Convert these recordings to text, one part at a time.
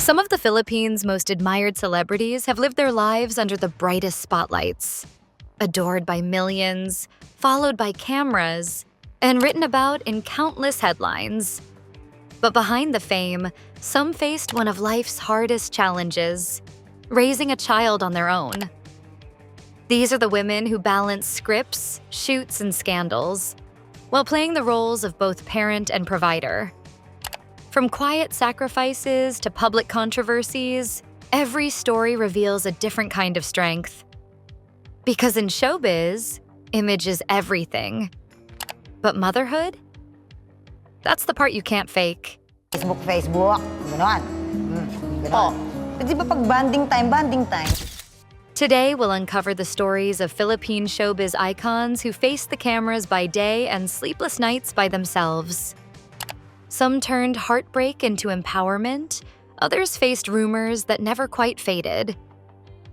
Some of the Philippines' most admired celebrities have lived their lives under the brightest spotlights, adored by millions, followed by cameras, and written about in countless headlines. But behind the fame, some faced one of life's hardest challenges, raising a child on their own. These are the women who balance scripts, shoots, and scandals, while playing the roles of both parent and provider. From quiet sacrifices to public controversies, every story reveals a different kind of strength. Because in showbiz, image is everything. But motherhood? That's the part you can't fake. Facebook, gano'n. Gano'n. Di ba pag bonding time? Today, we'll uncover the stories of Philippine showbiz icons who face the cameras by day and sleepless nights by themselves. Some turned heartbreak into empowerment, others faced rumors that never quite faded.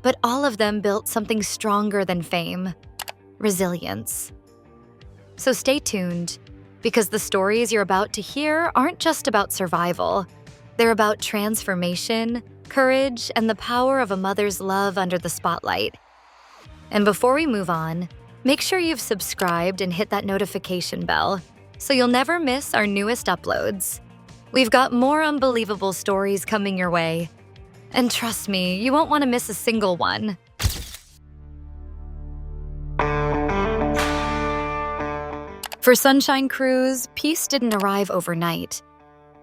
But all of them built something stronger than fame: resilience. So stay tuned, because the stories you're about to hear aren't just about survival. They're about transformation, courage, and the power of a mother's love under the spotlight. And before we move on, make sure you've subscribed and hit that notification bell so you'll never miss our newest uploads. We've got more unbelievable stories coming your way. And trust me, you won't want to miss a single one. For Sunshine Cruz, peace didn't arrive overnight.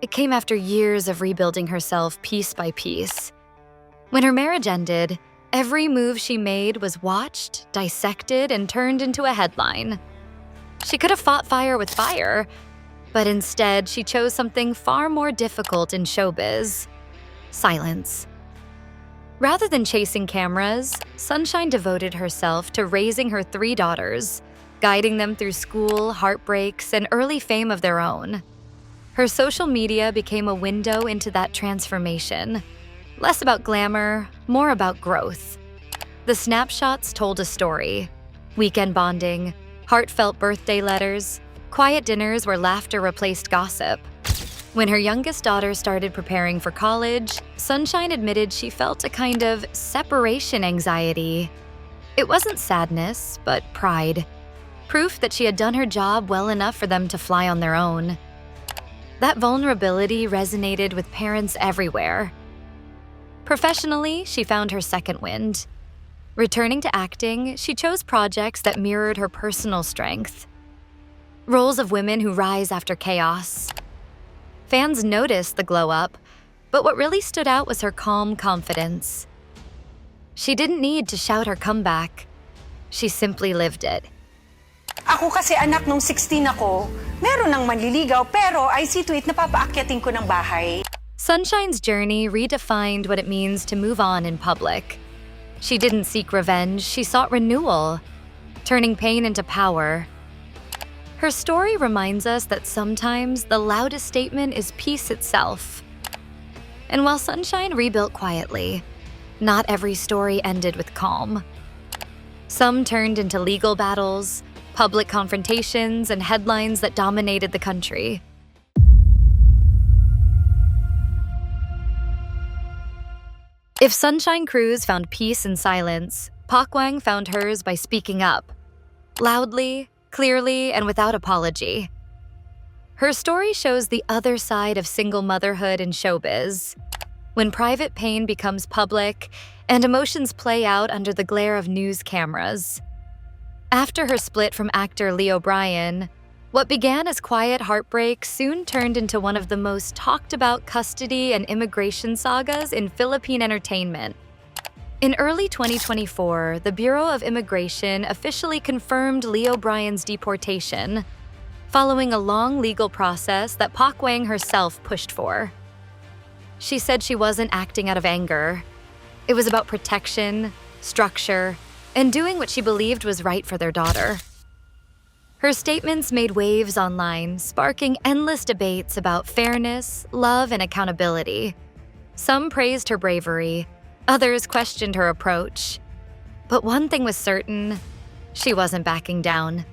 It came after years of rebuilding herself piece by piece. When her marriage ended, every move she made was watched, dissected, and turned into a headline. She could have fought fire with fire, but instead she chose something far more difficult in showbiz: silence. Rather than chasing cameras, Sunshine devoted herself to raising her 3 daughters, guiding them through school, heartbreaks, and early fame of their own. Her social media became a window into that transformation. Less about glamour, more about growth. The snapshots told a story: weekend bonding, heartfelt birthday letters, quiet dinners where laughter replaced gossip. When her youngest daughter started preparing for college, Sunshine admitted she felt a kind of separation anxiety. It wasn't sadness, but pride. Proof that she had done her job well enough for them to fly on their own. That vulnerability resonated with parents everywhere. Professionally, she found her second wind. Returning to acting, she chose projects that mirrored her personal strength. Roles of women who rise after chaos. Fans noticed the glow-up, but what really stood out was her calm confidence. She didn't need to shout her comeback. She simply lived it. Ako kasi anak nung 16 ako, meron ng manliligaw pero I see to it na papaakyatin ko ng bahay. Sunshine's journey redefined what it means to move on in public. She didn't seek revenge, she sought renewal, turning pain into power. Her story reminds us that sometimes the loudest statement is peace itself. And while Sunshine rebuilt quietly, not every story ended with calm. Some turned into legal battles, public confrontations, and headlines that dominated the country. If Sunshine Cruz found peace in silence, Pokwang found hers by speaking up, loudly, clearly, and without apology. Her story shows the other side of single motherhood in showbiz, when private pain becomes public and emotions play out under the glare of news cameras. After her split from actor Leo Bryan, what began as quiet heartbreak soon turned into one of the most talked about custody and immigration sagas in Philippine entertainment. In early 2024, the Bureau of Immigration officially confirmed Leo Bryan's deportation, following a long legal process that Pokwang herself pushed for. She said she wasn't acting out of anger. It was about protection, structure, and doing what she believed was right for their daughter. Her statements made waves online, sparking endless debates about fairness, love, and accountability. Some praised her bravery, others questioned her approach. But one thing was certain: she wasn't backing down.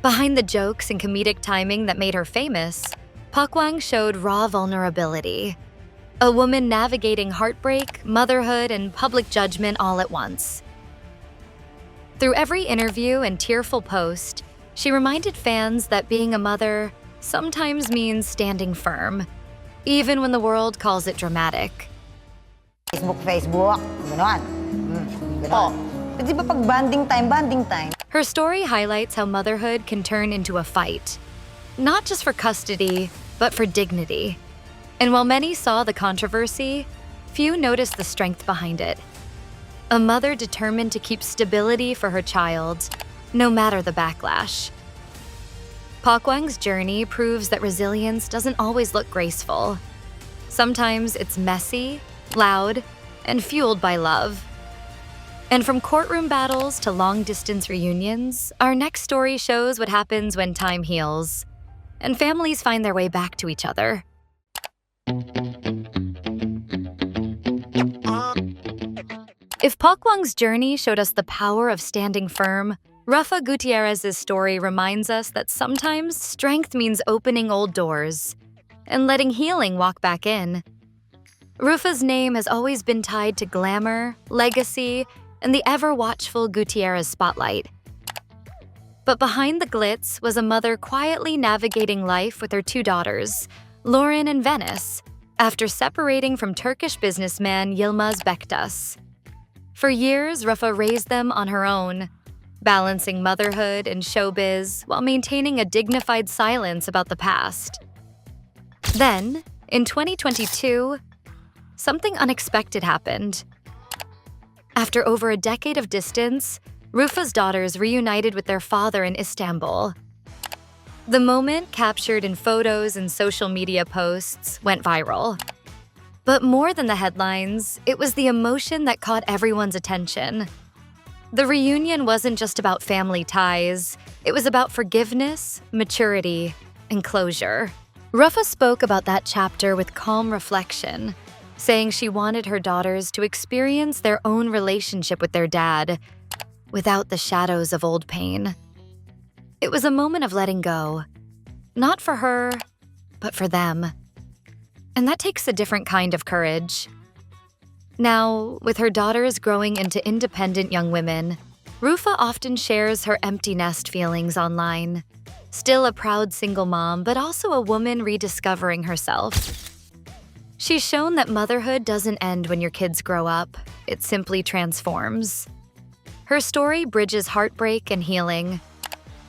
Behind the jokes and comedic timing that made her famous, Pokwang showed raw vulnerability. a woman navigating heartbreak, motherhood, and public judgment all at once. Through every interview and tearful post, she reminded fans that being a mother sometimes means standing firm, even when the world calls it dramatic. Facebook, gano'n. Gano'n. Pero di ba pag bonding time? Her story highlights how motherhood can turn into a fight, not just for custody, but for dignity. And while many saw the controversy, few noticed the strength behind it. A mother determined to keep stability for her child, no matter the backlash. Pokwang's journey proves that resilience doesn't always look graceful. Sometimes it's messy, loud, and fueled by love. And from courtroom battles to long-distance reunions, our next story shows what happens when time heals and families find their way back to each other. If Pokwang's journey showed us the power of standing firm, Ruffa Gutierrez's story reminds us that sometimes strength means opening old doors and letting healing walk back in. Ruffa's name has always been tied to glamour, legacy, and the ever-watchful Gutierrez spotlight. But behind the glitz was a mother quietly navigating life with her two daughters, Lauren and Venice, after separating from Turkish businessman Yilmaz Bektas. For years, Ruffa raised them on her own, balancing motherhood and showbiz while maintaining a dignified silence about the past. Then, in 2022, something unexpected happened. After over a decade of distance, Ruffa's daughters reunited with their father in Istanbul. The moment, captured in photos and social media posts, went viral. But more than the headlines, it was the emotion that caught everyone's attention. The reunion wasn't just about family ties, it was about forgiveness, maturity, and closure. Ruffa spoke about that chapter with calm reflection, saying she wanted her daughters to experience their own relationship with their dad, without the shadows of old pain. It was a moment of letting go, not for her, but for them. And that takes a different kind of courage. Now, with her daughters growing into independent young women, Ruffa often shares her empty nest feelings online. Still a proud single mom, but also a woman rediscovering herself. She's shown that motherhood doesn't end when your kids grow up, it simply transforms. Her story bridges heartbreak and healing,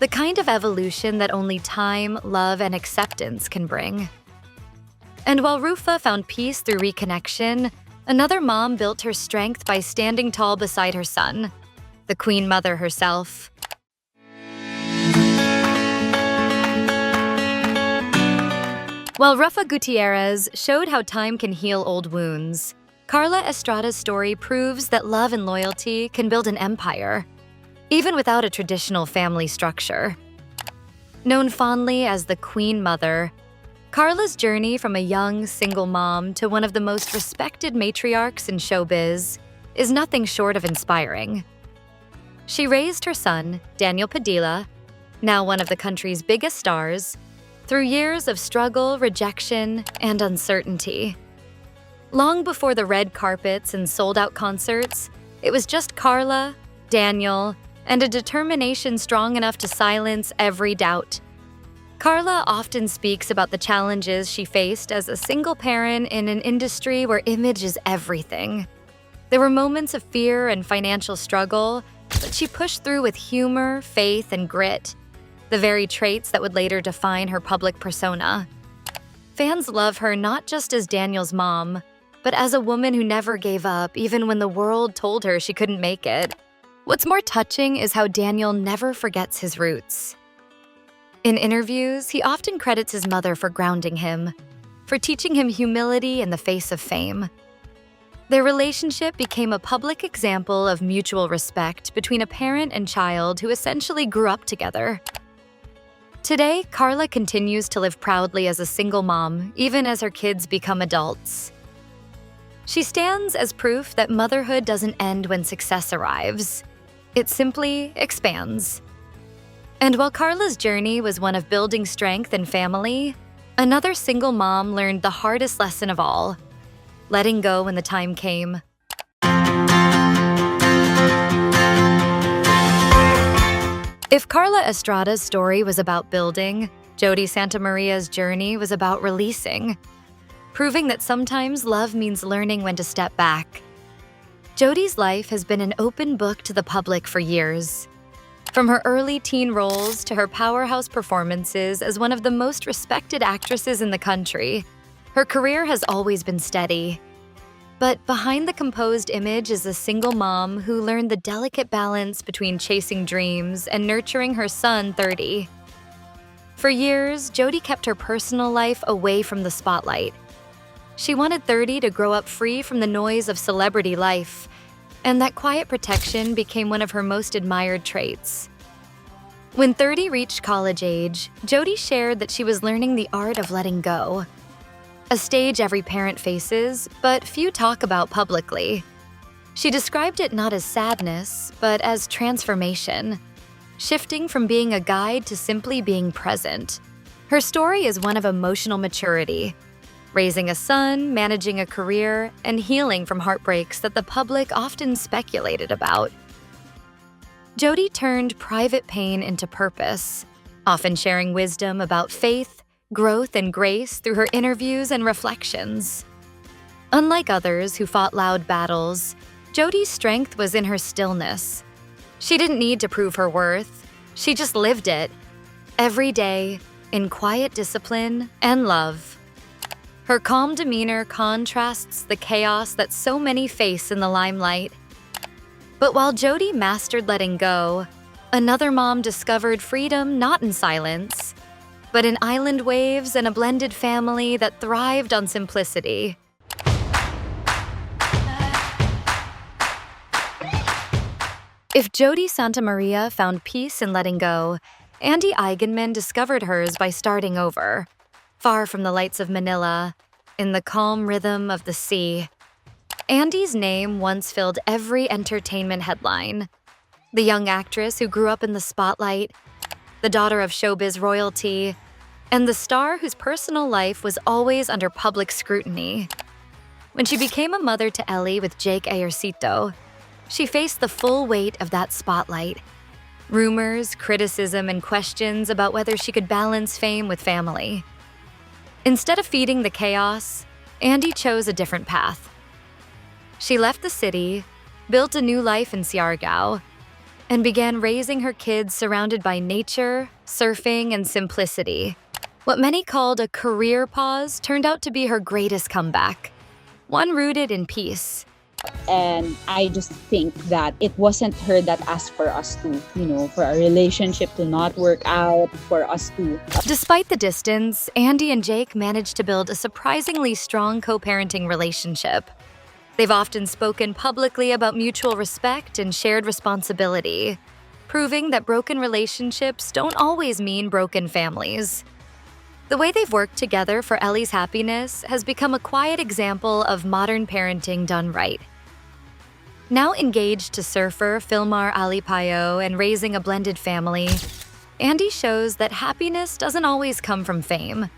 the kind of evolution that only time, love, and acceptance can bring. And while Ruffa found peace through reconnection, another mom built her strength by standing tall beside her son, the Queen Mother herself. While Ruffa Gutierrez showed how time can heal old wounds, Karla Estrada's story proves that love and loyalty can build an empire, even without a traditional family structure. Known fondly as the Queen Mother, Karla's journey from a young, single mom to one of the most respected matriarchs in showbiz is nothing short of inspiring. She raised her son, Daniel Padilla, now one of the country's biggest stars, through years of struggle, rejection, and uncertainty. Long before the red carpets and sold-out concerts, it was just Karla, Daniel, and a determination strong enough to silence every doubt. Karla often speaks about the challenges she faced as a single parent in an industry where image is everything. There were moments of fear and financial struggle, but she pushed through with humor, faith, and grit, the very traits that would later define her public persona. Fans love her not just as Daniel's mom, but as a woman who never gave up even when the world told her she couldn't make it. What's more touching is how Daniel never forgets his roots. In interviews, he often credits his mother for grounding him, for teaching him humility in the face of fame. Their relationship became a public example of mutual respect between a parent and child who essentially grew up together. Today, Karla continues to live proudly as a single mom, even as her kids become adults. She stands as proof that motherhood doesn't end when success arrives. It simply expands. And while Karla's journey was one of building strength and family, another single mom learned the hardest lesson of all: letting go when the time came. If Karla Estrada's story was about building, Jodi Santamaria's journey was about releasing, proving that sometimes love means learning when to step back. Jodi's life has been an open book to the public for years. From her early teen roles to her powerhouse performances as one of the most respected actresses in the country, her career has always been steady. But behind the composed image is a single mom who learned the delicate balance between chasing dreams and nurturing her son, 30. For years, Jodi kept her personal life away from the spotlight. She wanted 30 to grow up free from the noise of celebrity life, and that quiet protection became one of her most admired traits. When 30 reached college age, Jodi shared that she was learning the art of letting go. A stage every parent faces, but few talk about publicly. She described it not as sadness, but as transformation, shifting from being a guide to simply being present. Her story is one of emotional maturity, raising a son, managing a career, and healing from heartbreaks that the public often speculated about. Jodi turned private pain into purpose, often sharing wisdom about faith, growth, and grace through her interviews and reflections. Unlike others who fought loud battles, Jodi's strength was in her stillness. She didn't need to prove her worth. She just lived it, every day, in quiet discipline and love. Her calm demeanor contrasts the chaos that so many face in the limelight. But while Jodi mastered letting go, another mom discovered freedom not in silence, but in island waves and a blended family that thrived on simplicity. If Jodi Santamaria found peace in letting go, Andi Eigenmann discovered hers by starting over, far from the lights of Manila, in the calm rhythm of the sea. Andi's name once filled every entertainment headline. The young actress who grew up in the spotlight, the daughter of showbiz royalty, and the star whose personal life was always under public scrutiny. When she became a mother to Ellie with Jake Ayercito, she faced the full weight of that spotlight. Rumors, criticism, and questions about whether she could balance fame with family. Instead of feeding the chaos, Andi chose a different path. She left the city, built a new life in Siargao, and began raising her kids surrounded by nature, surfing, and simplicity. What many called a career pause turned out to be her greatest comeback, one rooted in peace. And I just think that it wasn't her that asked for us to, for our relationship to not work out, for us to... Despite the distance, Andi and Jake managed to build a surprisingly strong co-parenting relationship. They've often spoken publicly about mutual respect and shared responsibility, proving that broken relationships don't always mean broken families. The way they've worked together for Ellie's happiness has become a quiet example of modern parenting done right. Now engaged to surfer Filmar Alipayo and raising a blended family, Andi shows that happiness doesn't always come from fame.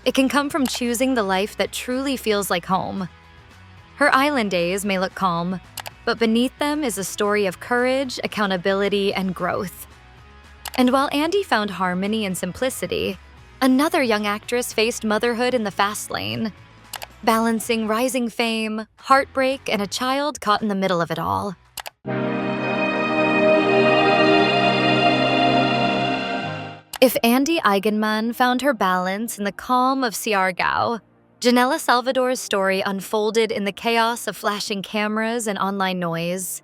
It can come from choosing the life that truly feels like home. Her island days may look calm, but beneath them is a story of courage, accountability, and growth. And while Andi found harmony and simplicity, another young actress faced motherhood in the fast lane, balancing rising fame, heartbreak, and a child caught in the middle of it all. If Andi Eigenmann found her balance in the calm of Siargao, Janella Salvador's story unfolded in the chaos of flashing cameras and online noise.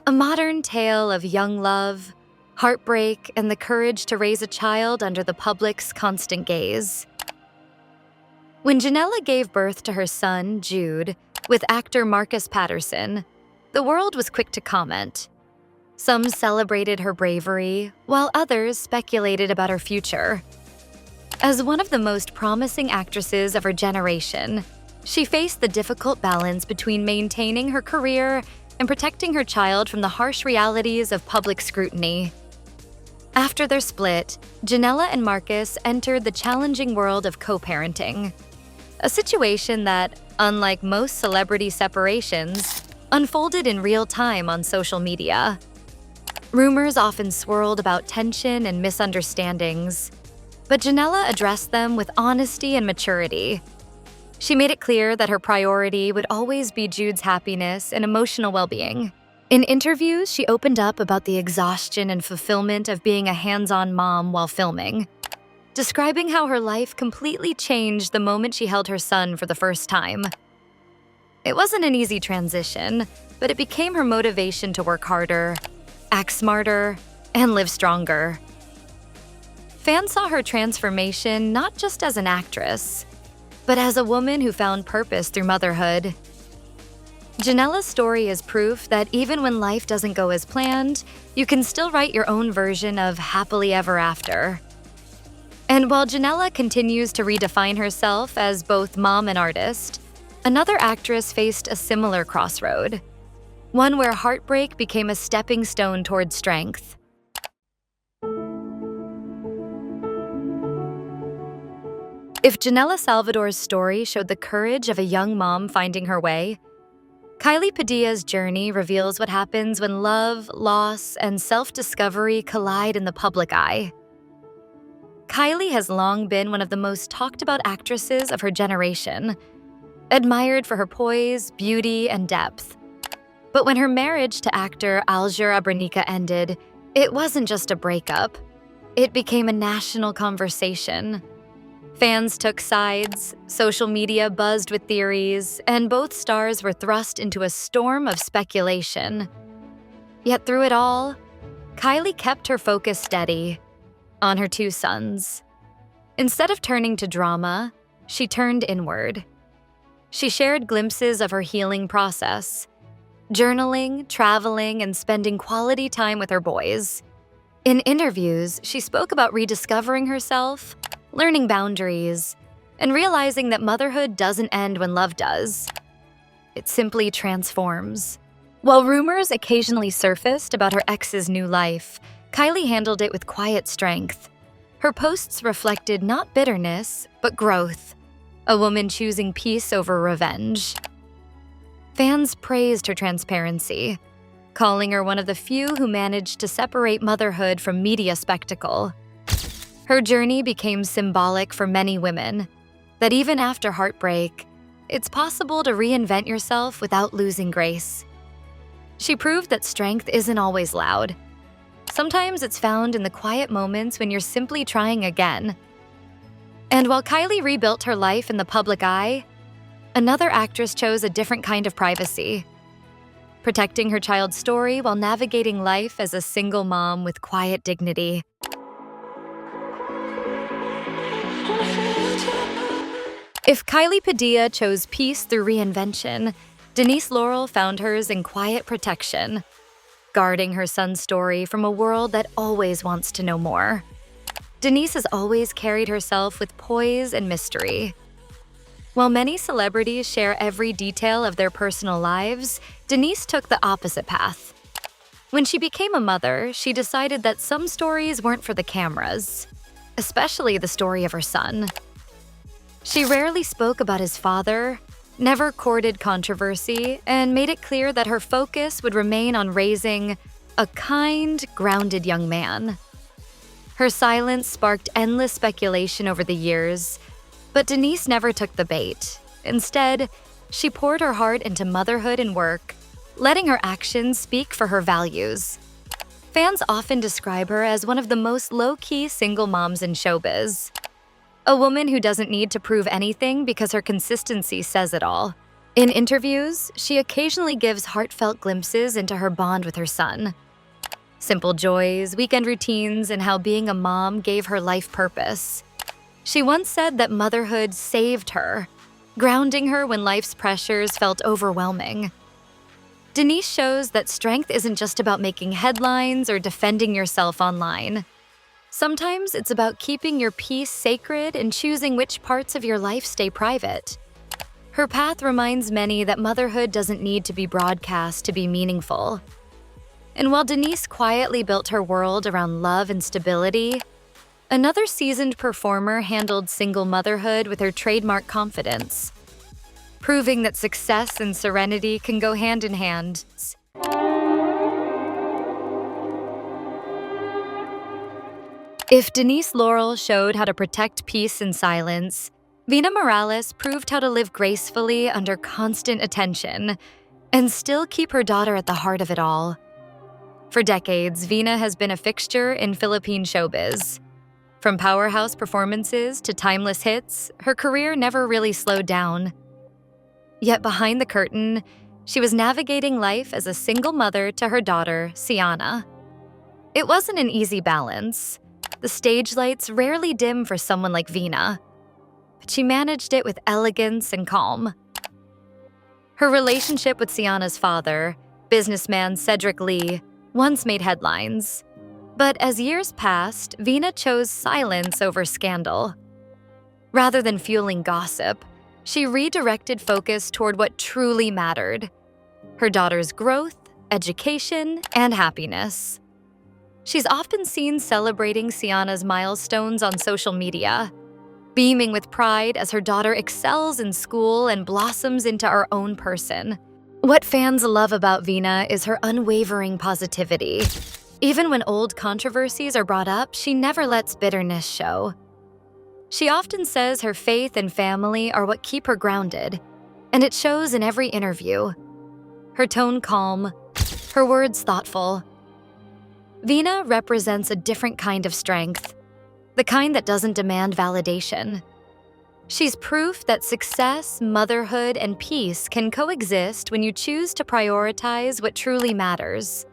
A modern tale of young love, heartbreak, and the courage to raise a child under the public's constant gaze. When Janella gave birth to her son, Jude, with actor Marcus Patterson, the world was quick to comment. Some celebrated her bravery, while others speculated about her future. As one of the most promising actresses of her generation, she faced the difficult balance between maintaining her career and protecting her child from the harsh realities of public scrutiny. After their split, Janella and Marcus entered the challenging world of co-parenting, a situation that, unlike most celebrity separations, unfolded in real time on social media. Rumors often swirled about tension and misunderstandings, but Janella addressed them with honesty and maturity. She made it clear that her priority would always be Jude's happiness and emotional well-being. In interviews, she opened up about the exhaustion and fulfillment of being a hands-on mom while filming, describing how her life completely changed the moment she held her son for the first time. It wasn't an easy transition, but it became her motivation to work harder, act smarter, and live stronger. Fans saw her transformation not just as an actress, but as a woman who found purpose through motherhood. Janella's story is proof that even when life doesn't go as planned, you can still write your own version of happily ever after. And while Janella continues to redefine herself as both mom and artist, another actress faced a similar crossroad, one where heartbreak became a stepping stone toward strength. If Janella Salvador's story showed the courage of a young mom finding her way, Kylie Padilla's journey reveals what happens when love, loss, and self-discovery collide in the public eye. Kylie has long been one of the most talked about actresses of her generation, admired for her poise, beauty, and depth. But when her marriage to actor Aljur Abranica ended, it wasn't just a breakup. It became a national conversation. Fans took sides, social media buzzed with theories, and both stars were thrust into a storm of speculation. Yet through it all, Kylie kept her focus steady on her two sons. Instead of turning to drama, she turned inward. She shared glimpses of her healing process, journaling, traveling, and spending quality time with her boys. In interviews, she spoke about rediscovering herself, learning boundaries, and realizing that motherhood doesn't end when love does. It simply transforms. While rumors occasionally surfaced about her ex's new life, Kylie handled it with quiet strength. Her posts reflected not bitterness, but growth, a woman choosing peace over revenge. Fans praised her transparency, calling her one of the few who managed to separate motherhood from media spectacle. Her journey became symbolic for many women, that even after heartbreak, it's possible to reinvent yourself without losing grace. She proved that strength isn't always loud. Sometimes it's found in the quiet moments when you're simply trying again. And while Kylie rebuilt her life in the public eye, another actress chose a different kind of privacy, protecting her child's story while navigating life as a single mom with quiet dignity. If Kylie Padilla chose peace through reinvention, Denise Laurel found hers in quiet protection, guarding her son's story from a world that always wants to know more. Denise has always carried herself with poise and mystery. While many celebrities share every detail of their personal lives, Denise took the opposite path. When she became a mother, she decided that some stories weren't for the cameras, especially the story of her son. She rarely spoke about his father, never courted controversy, and made it clear that her focus would remain on raising a kind, grounded young man. Her silence sparked endless speculation over the years, but Denise never took the bait. Instead, she poured her heart into motherhood and work, letting her actions speak for her values. Fans often describe her as one of the most low-key single moms in showbiz. A woman who doesn't need to prove anything because her consistency says it all. In interviews, she occasionally gives heartfelt glimpses into her bond with her son. Simple joys, weekend routines, and how being a mom gave her life purpose. She once said that motherhood saved her, grounding her when life's pressures felt overwhelming. Denise shows that strength isn't just about making headlines or defending yourself online. Sometimes it's about keeping your peace sacred and choosing which parts of your life stay private. Her path reminds many that motherhood doesn't need to be broadcast to be meaningful. And while Denise quietly built her world around love and stability, another seasoned performer handled single motherhood with her trademark confidence. proving that success and serenity can go hand in hand. If Denise Laurel showed how to protect peace in silence, Vina Morales proved how to live gracefully under constant attention and still keep her daughter at the heart of it all. For decades, Vina has been a fixture in Philippine showbiz. From powerhouse performances to timeless hits, her career never really slowed down. Yet behind the curtain, she was navigating life as a single mother to her daughter, Ciara. It wasn't an easy balance. The stage lights rarely dim for someone like Vina, but she managed it with elegance and calm. Her relationship with Ciara's father, businessman Cedric Lee, once made headlines. But as years passed, Vina chose silence over scandal. Rather than fueling gossip, she redirected focus toward what truly mattered: her daughter's growth, education, and happiness. She's often seen celebrating Ciara's milestones on social media, beaming with pride as her daughter excels in school and blossoms into her own person. What fans love about Vina is her unwavering positivity. Even when old controversies are brought up, she never lets bitterness show. She often says her faith and family are what keep her grounded, and it shows in every interview. Her tone calm, her words thoughtful. Vina represents a different kind of strength, the kind that doesn't demand validation. She's proof that success, motherhood, and peace can coexist when you choose to prioritize what truly matters.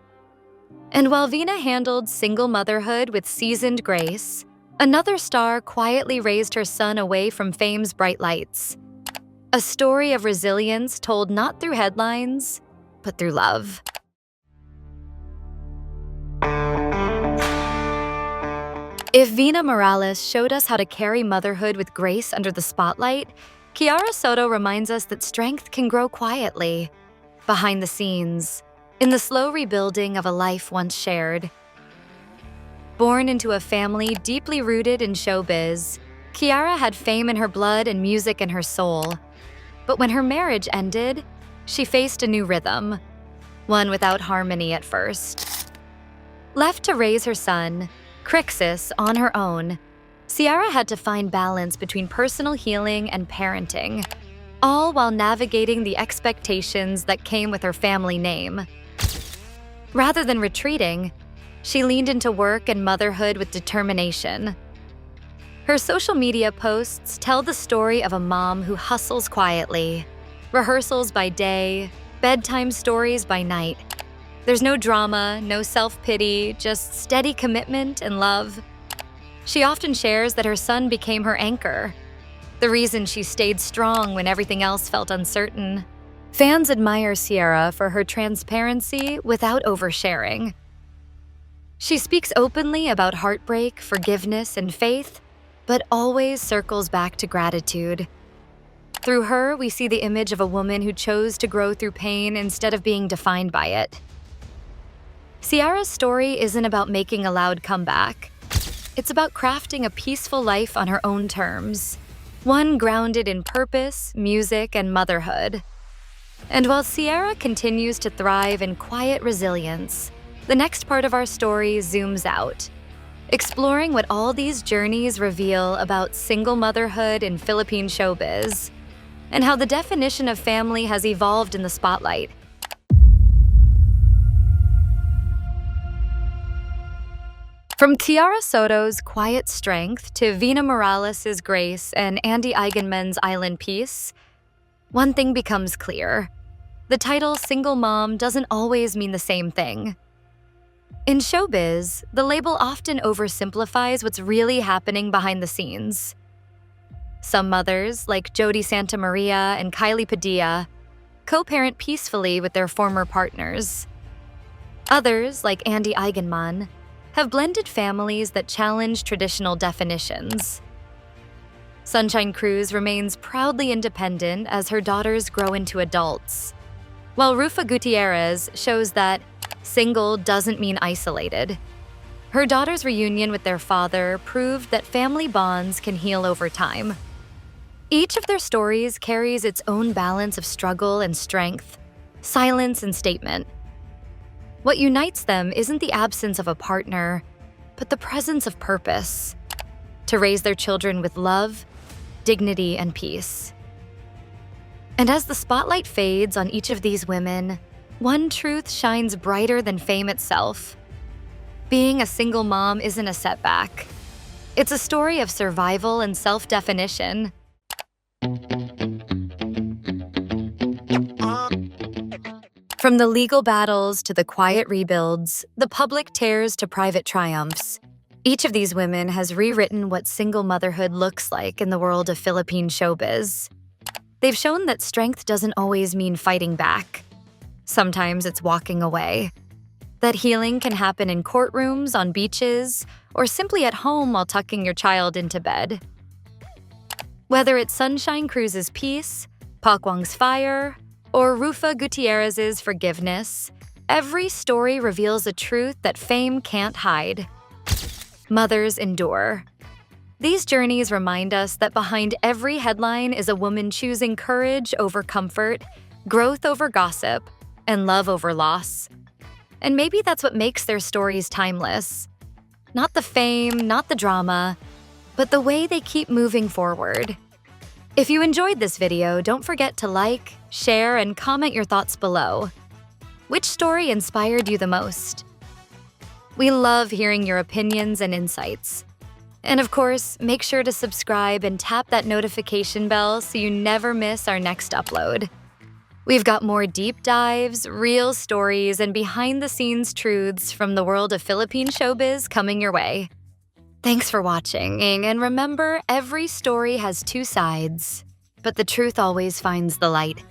And while Vina handled single motherhood with seasoned grace, another star quietly raised her son away from fame's bright lights. A story of resilience told not through headlines, but through love. If Vina Morales showed us how to carry motherhood with grace under the spotlight, Ciara Sotto reminds us that strength can grow quietly, behind the scenes, in the slow rebuilding of a life once shared. Born into a family deeply rooted in showbiz, Ciara had fame in her blood and music in her soul. But when her marriage ended, she faced a new rhythm, one without harmony at first. Left to raise her son, Crixus, on her own, Ciara had to find balance between personal healing and parenting, all while navigating the expectations that came with her family name. Rather than retreating, she leaned into work and motherhood with determination. Her social media posts tell the story of a mom who hustles quietly, rehearsals by day, bedtime stories by night. There's no drama, no self-pity, just steady commitment and love. She often shares that her son became her anchor, the reason she stayed strong when everything else felt uncertain. Fans admire Ciara for her transparency without oversharing. She speaks openly about heartbreak, forgiveness, and faith, but always circles back to gratitude. Through her, we see the image of a woman who chose to grow through pain instead of being defined by it. Ciara's story isn't about making a loud comeback. It's about crafting a peaceful life on her own terms, one grounded in purpose, music, and motherhood. And while Ciara continues to thrive in quiet resilience, the next part of our story zooms out, exploring what all these journeys reveal about single motherhood in Philippine showbiz, and how the definition of family has evolved in the spotlight. From Ciara Sotto's quiet strength to Vina Morales' grace and Andi Eigenmann's island peace, one thing becomes clear. The title single mom doesn't always mean the same thing. In showbiz, the label often oversimplifies what's really happening behind the scenes. Some mothers, like Jodi Sta and Kylie Padilla, co-parent peacefully with their former partners. Others, like Andi Eigenmann, have blended families that challenge traditional definitions. Sunshine Cruz remains proudly independent as her daughters grow into adults, while Ruffa Gutierrez shows that single doesn't mean isolated. Her daughters' reunion with their father proved that family bonds can heal over time. Each of their stories carries its own balance of struggle and strength, silence and statement. What unites them isn't the absence of a partner, but the presence of purpose, to raise their children with love, dignity, and peace. And as the spotlight fades on each of these women, one truth shines brighter than fame itself. Being a single mom isn't a setback. It's a story of survival and self-definition. From the legal battles to the quiet rebuilds, the public tears to private triumphs, each of these women has rewritten what single motherhood looks like in the world of Philippine showbiz. They've shown that strength doesn't always mean fighting back. Sometimes it's walking away. That healing can happen in courtrooms, on beaches, or simply at home while tucking your child into bed. Whether it's Sunshine Cruz's peace, Pokwang's fire, or Ruffa Gutierrez's forgiveness, every story reveals a truth that fame can't hide. Mothers endure. These journeys remind us that behind every headline is a woman choosing courage over comfort, growth over gossip, and love over loss. And maybe that's what makes their stories timeless. Not the fame, not the drama, but the way they keep moving forward. If you enjoyed this video, don't forget to like, share, and comment your thoughts below. Which story inspired you the most? We love hearing your opinions and insights. And of course, make sure to subscribe and tap that notification bell so you never miss our next upload. We've got more deep dives, real stories, and behind-the-scenes truths from the world of Philippine showbiz coming your way. Thanks for watching, and remember, every story has two sides, but the truth always finds the light.